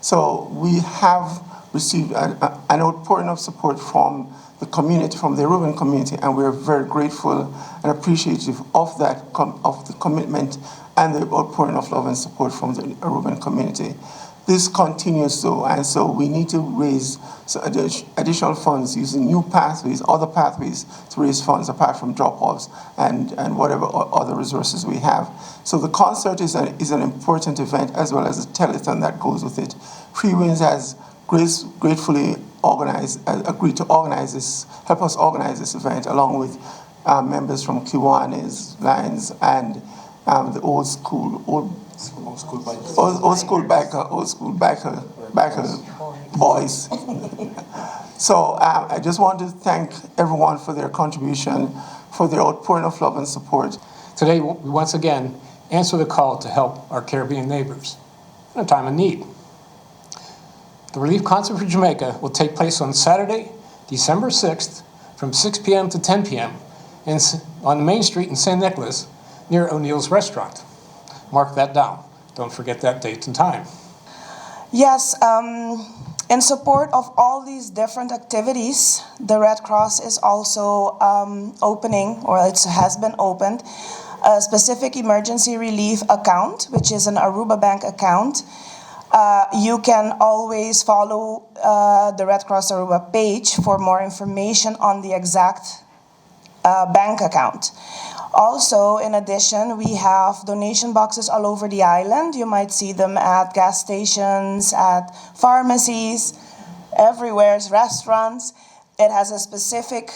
So we have received an outpouring of support from the community, from the Aruban community, and we're very grateful and appreciative of that, of the commitment and the outpouring of love and support from the Aruban community. This continues though, and so we need to raise additional funds using new pathways, other pathways to raise funds apart from drop-offs and whatever other resources we have. So the concert is an important event, as well as the telethon that goes with it. Free Winds has gratefully agreed to organize this, help us organize this event, along with members from Kiwanis, Lions, and the old school backer boys. So I just want to thank everyone for their contribution, for their outpouring of love and support. Today, we once again answer the call to help our Caribbean neighbors in a time of need. The Relief Consul di Jamaica will take place on Saturday, December 6th, from 6 p.m. to 10 p.m. On the main street in San Nicolas, near O'Neill's Restaurant. Mark that down. Don't forget that date and time. Yes, in support of all these different activities, the Red Cross is also opening, or it has been opened, a specific emergency relief account, which is an Aruba bank account. You can always follow the Red Cross Aruba page for more information on the exact bank account. Also, in addition, we have donation boxes all over the island. You might see them at gas stations, at pharmacies, everywhere, restaurants. It has a specific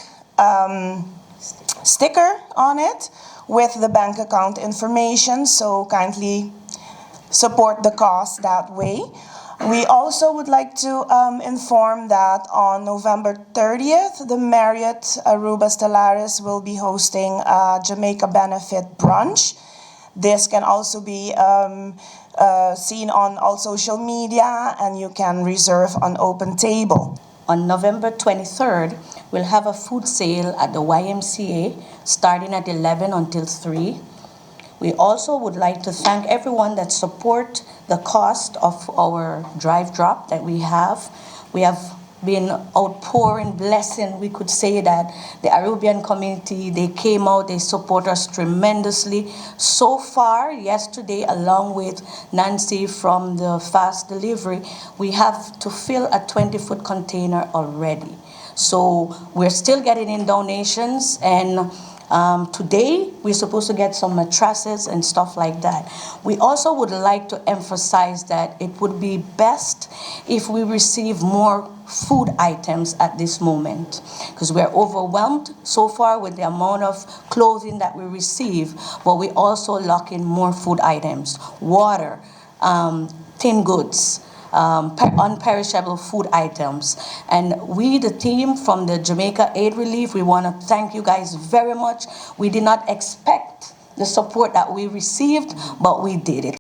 sticker on it with the bank account information, so kindly support the cause that way. We also would like to inform that on November 30th, the Marriott Aruba Stellaris will be hosting a Jamaica benefit brunch. This can also be seen on all social media, and you can reserve an open table. On November 23rd, we'll have a food sale at the YMCA starting at 11 until 3. We also would like to thank everyone that support the cost of our drive drop that we have. We have been outpouring blessing. We could say that the Arubian community, they came out, they support us tremendously. So far, yesterday, along with Nancy from the fast delivery, we have to fill a 20-foot container already. So we're still getting in donations, and today, we're supposed to get some mattresses and stuff like that. We also would like to emphasize that it would be best if we receive more food items at this moment, because we're overwhelmed so far with the amount of clothing that we receive, but we also lock in more food items, water, tin goods, unperishable food items. And we, the team from the Jamaica Aid Relief, we want to thank you guys very much. We did not expect the support that we received, but we did it.